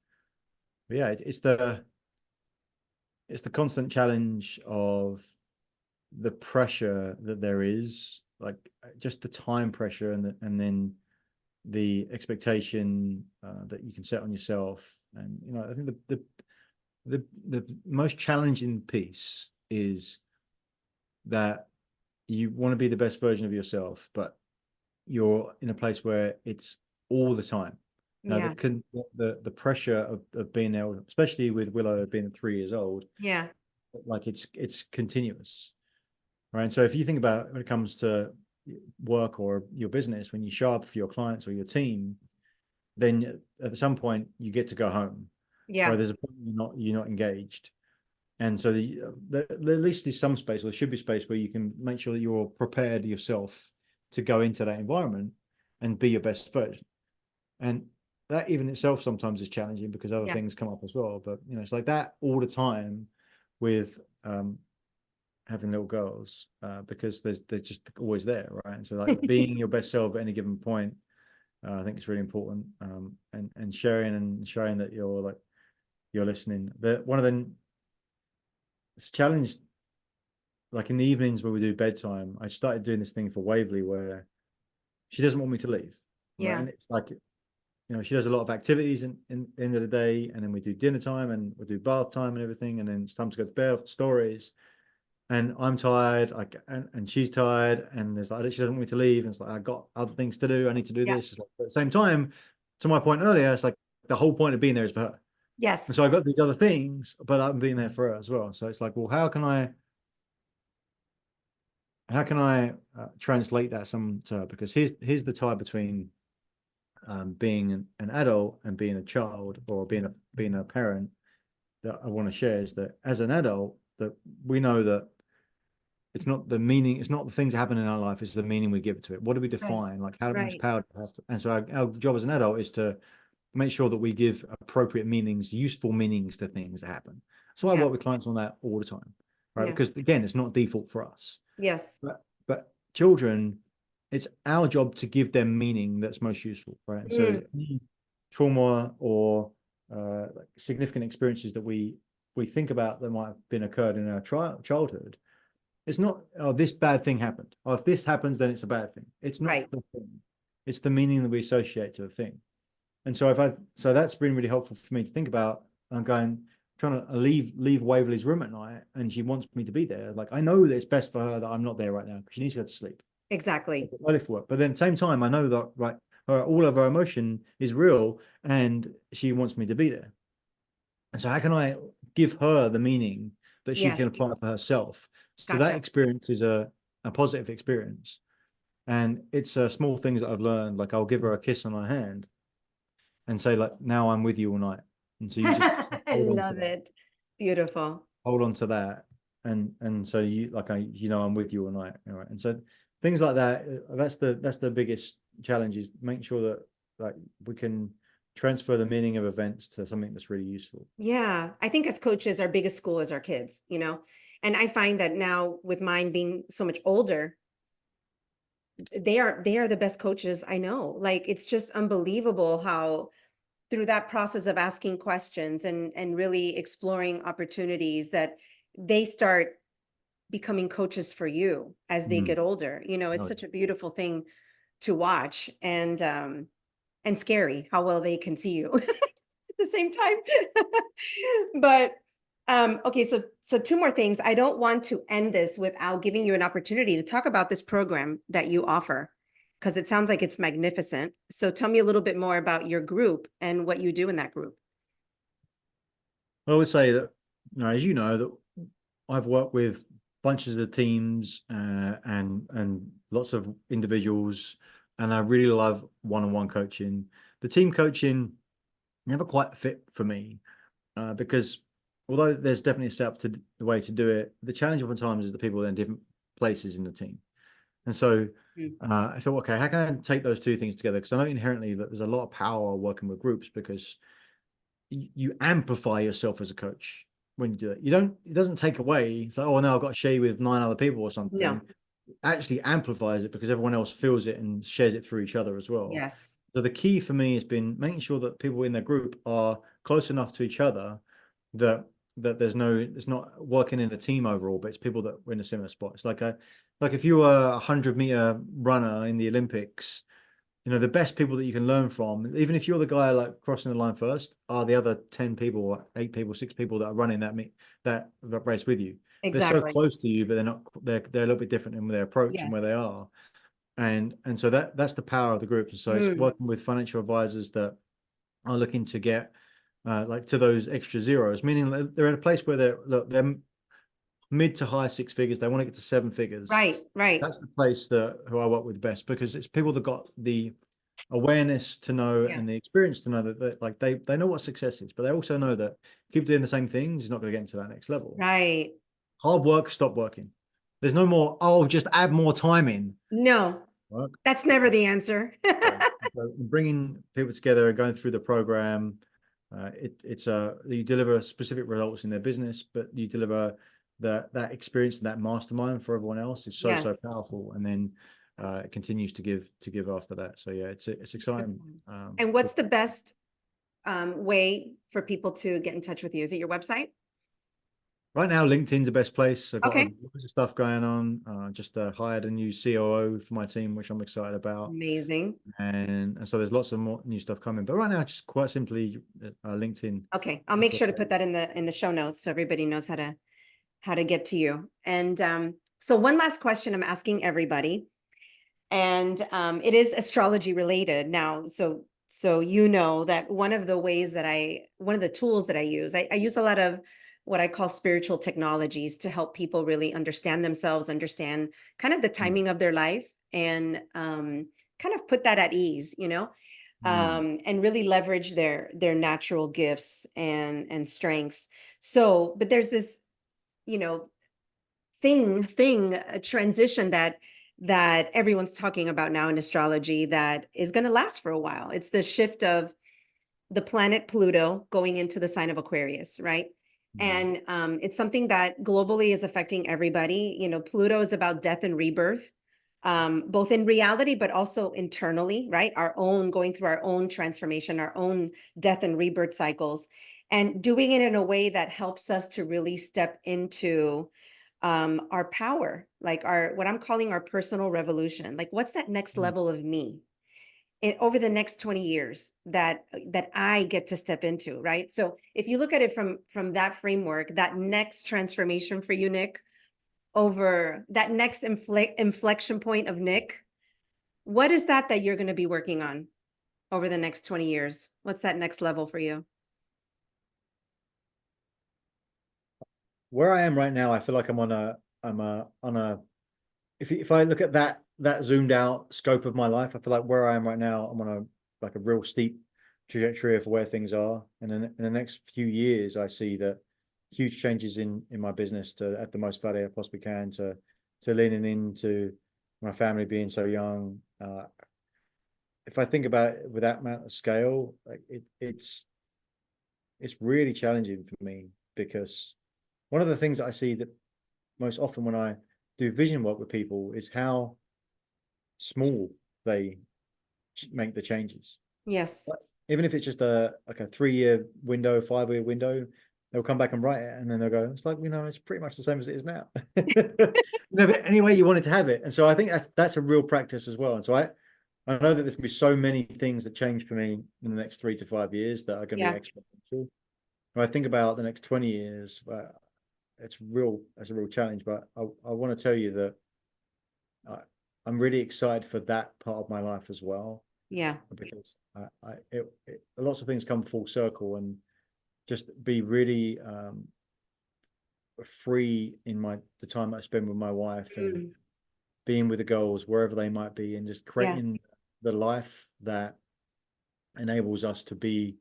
But yeah, it's the constant challenge of the pressure that there is, like, just the time pressure, and then the expectation that you can set on yourself. And I think the most challenging piece is that you want to be the best version of yourself, but you're in a place where it's all the time. Now, Yeah. the pressure of being there, especially with Willow being 3 years old, Yeah. like it's continuous, right? And so if you think about when it comes to work or your business, when you show up for your clients or your team, then at some point you get to go home, Yeah. right? There's a point you're not engaged. And so at least there's some space, or there should be space where you can make sure that you're prepared yourself to go into that environment and be your best version. And that even itself sometimes is challenging because other Yeah. things come up as well. But it's like that all the time with having little girls, because they're just always there, right? And so like being your best self at any given point, I think it's really important. And sharing and showing that you're listening. One of the challenge, like in the evenings where we do bedtime, I started doing this thing for Waverly where she doesn't want me to leave, right? Yeah. And it's like, she does a lot of activities in the end of the day, and then we do dinner time and we do bath time and everything, and then it's time to go to bed, stories. And I'm tired, and she's tired, and there's like she doesn't want me to leave, and it's like I got other things to do. I need to do Yeah. this. It's like, at the same time, to my point earlier, it's like the whole point of being there is for her. And Yes. so I got these other things, but I'm being there for her as well. So it's like, well, how can I translate that some to her? Because here's the tie between being an adult and being a child, or being a parent, that I want to share is that as an adult, that we know that it's not the meaning, it's not the things that happen in our life, it's the meaning we give to it. What do we Right. define? Like how much Right. power do we have to, and so our job as an adult is to make sure that we give appropriate meanings, useful meanings to things that happen. So I Yeah. work with clients on that all the time, right? Yeah. Because again, it's not default for us. Yes. But children, it's our job to give them meaning that's most useful, right? And so Mm. any trauma or like significant experiences that we think about that might have been occurred in our childhood, it's not, oh, this bad thing happened. Oh, if this happens, then it's a bad thing. It's not Right. the thing. It's the meaning that we associate to the thing. And so that's been really helpful for me to think about. I'm trying to leave Waverly's room at night, and she wants me to be there. Like I know that it's best for her that I'm not there right now because she needs to go to sleep. Exactly. Early for work. But then at the same time, I know that right, all of her emotion is real, and she wants me to be there. And so how can I give her the meaning that she Yes. can apply for herself? So that Gotcha. experience is a positive experience. And it's small things that I've learned. Like I'll give her a kiss on her hand and say, like, now I'm with you all night. And so you just I hold on to love that, it. Beautiful. hold on to that. And so I'm with you all night. All right. And so things like that, that's the biggest challenge, is making sure that like we can transfer the meaning of events to something that's really useful. Yeah. I think as coaches, our biggest school is our kids, you know? And I find that now with mine being so much older, they are the best coaches I know. Like it's just unbelievable how through that process of asking questions and really exploring opportunities that they start becoming coaches for you as they Mm. get older. You know, it's Oh, such a beautiful thing to watch and scary how well they can see you at the same time. But okay, so two more things. I don't want to end this without giving you an opportunity to talk about this program that you offer because it sounds like it's magnificent. So tell me a little bit more about your group and what you do in that group. I always say that, as you know, that I've worked with bunches of teams and lots of individuals, and I really love one-on-one coaching. The team coaching never quite fit for me, because although there's definitely a step to the way to do it, the challenge oftentimes is the people are in different places in the team. And so Mm. I thought, okay, how can I take those two things together? Because I know inherently that there's a lot of power working with groups, because you amplify yourself as a coach when you do it. It doesn't take away. It's like, oh no, I've got to share with 9 other people or something. No. It actually amplifies it because everyone else feels it and shares it through each other as well. Yes. So the key for me has been making sure that people in their group are close enough to each other that it's not working in a team overall, but it's people that were in a similar spot. It's like if you were a 100-meter runner in the Olympics, the best people that you can learn from, even if you're the guy like crossing the line first, are the other 10 people, or 8 people, 6 people that are running that race with you. they're so Exactly. close to you, but they're not, they're a little bit different in their approach and where Yes. they are. And so that's the power of the group. And so it's Mm, working with financial advisors that are looking to get like to those extra zeros, meaning that they're in a place where they're mid to high six figures. They want to get to seven figures. right, right. That's the place that who I work with best, because it's people that got the awareness to know Yeah. and the experience to know that like they know what success is, but they also know that keep doing the same things is not going to get into that next level. Right. Hard work, stop working. There's no more, oh, just add more time in. No, Work. that's never the answer. So bringing people together and going through the program, it's you deliver specific results in their business, but you deliver that experience and that mastermind for everyone else is so Yes. powerful, and then it continues to give after that. So yeah, it's exciting. And what's the best way for people to get in touch with you? Is it your website? Right now, LinkedIn's the best place. I've got a Okay. lot of stuff going on. Just hired a new COO for my team, which I'm excited about. Amazing. And so there's lots of more new stuff coming. But right now, just quite simply, LinkedIn. Okay. I'll make sure to put that in the show notes so everybody knows how to get to you. And so one last question I'm asking everybody, and it is astrology related now. So you know that one of the tools that I use a lot of what I call spiritual technologies to help people really understand themselves, understand kind of the Mm, timing of their life, and kind of put that at ease, mm, and really leverage their natural gifts and strengths. So, but there's this, you know, a transition that everyone's talking about now in astrology that is going to last for a while. It's the shift of the planet Pluto going into the sign of Aquarius, right? mm, And it's something that globally is affecting everybody. Pluto is about death and rebirth, both in reality, but also internally, right? Our own going through our own transformation, our own death and rebirth cycles, and doing it in a way that helps us to really step into our power, like our what I'm calling our personal revolution. Like, what's that next mm. level of me over the next 20 years that I get to step into, right? So if you look at it from that framework, that next transformation for you, Nick, over that next inflection point of Nick, what is that you're going to be working on over the next 20 years? What's that next level for you? Where I am right now, I feel like on a if I look at that zoomed out scope of my life, I feel like where I am right now, I'm on a like a real steep trajectory of where things are. And then in the next few years, I see that huge changes in my business to add the most value I possibly can to leaning into my family being so young. If I think about it with that amount of scale, like it's really challenging for me, because one of the things that I see that most often when I do vision work with people is how small they make the changes. Yes. But even if it's just a like a 3 year window, 5 year window, they'll come back and write it, and then they'll go, it's like, it's pretty much the same as it is now. But any way you wanted to have it. And so I think that's a real practice as well. And so I know that there's gonna be so many things that change for me in the next 3 to 5 years that are going to be Yeah. exponential. When I think about the next 20 years, it's a real challenge. But I want to tell you that I, I'm really excited for that part of my life as well, Yeah. because lots of things come full circle, and just be really free in the time I spend with my wife, and Mm. being with the girls wherever they might be, and just Yeah. creating the life that enables us to be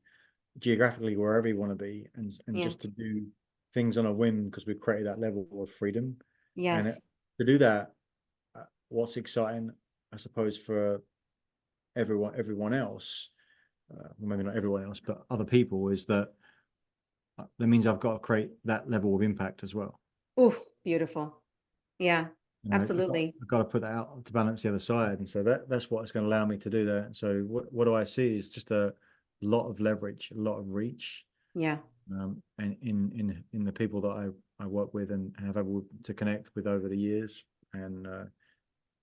geographically wherever we want to be, and Yeah. just to do things on a whim because we've created that level of freedom. And Yes. to do that, what's exciting, I suppose, for everyone else, well, maybe not everyone else, but other people, is that means I've got to create that level of impact as well. Oof, beautiful. Yeah, absolutely. I've got to put that out to balance the other side, and so that's what it's going to allow me to do that. And so what do I see is just a lot of leverage, a lot of reach, Yeah. and in the people that I work with and have able to connect with over the years, and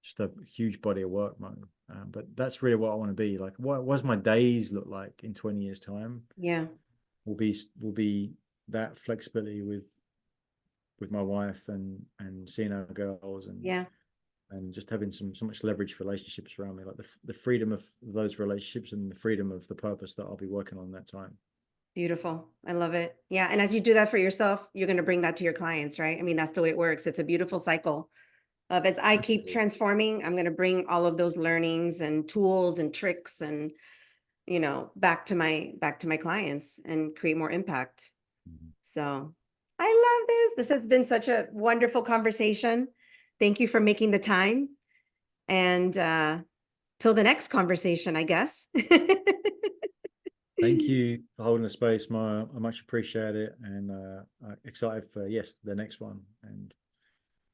just a huge body of work, man. But that's really what I want to be like. What does my days look like in 20 years time? Yeah. Will be that flexibility with with my wife and seeing our girls Yeah, and just having so much leverage for relationships around me, like the freedom of those relationships and the freedom of the purpose that I'll be working on that time. beautiful. I love it. Yeah, and as you do that for yourself, you're going to bring that to your clients, right? I mean, that's the way it works. It's a beautiful cycle of as I keep Absolutely. transforming, I'm going to bring all of those learnings and tools and tricks and back to my clients and create more impact. Mhm. So I love this. This has been such a wonderful conversation. Thank you for making the time. And till the next conversation, I guess. Thank you for holding the space, Maya. I much appreciate it, and excited for the next one. And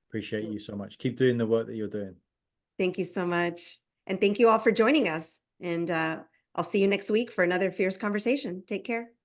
appreciate you so much. Keep doing the work that you're doing. Thank you so much. And thank you all for joining us. And I'll see you next week for another fierce conversation. Take care.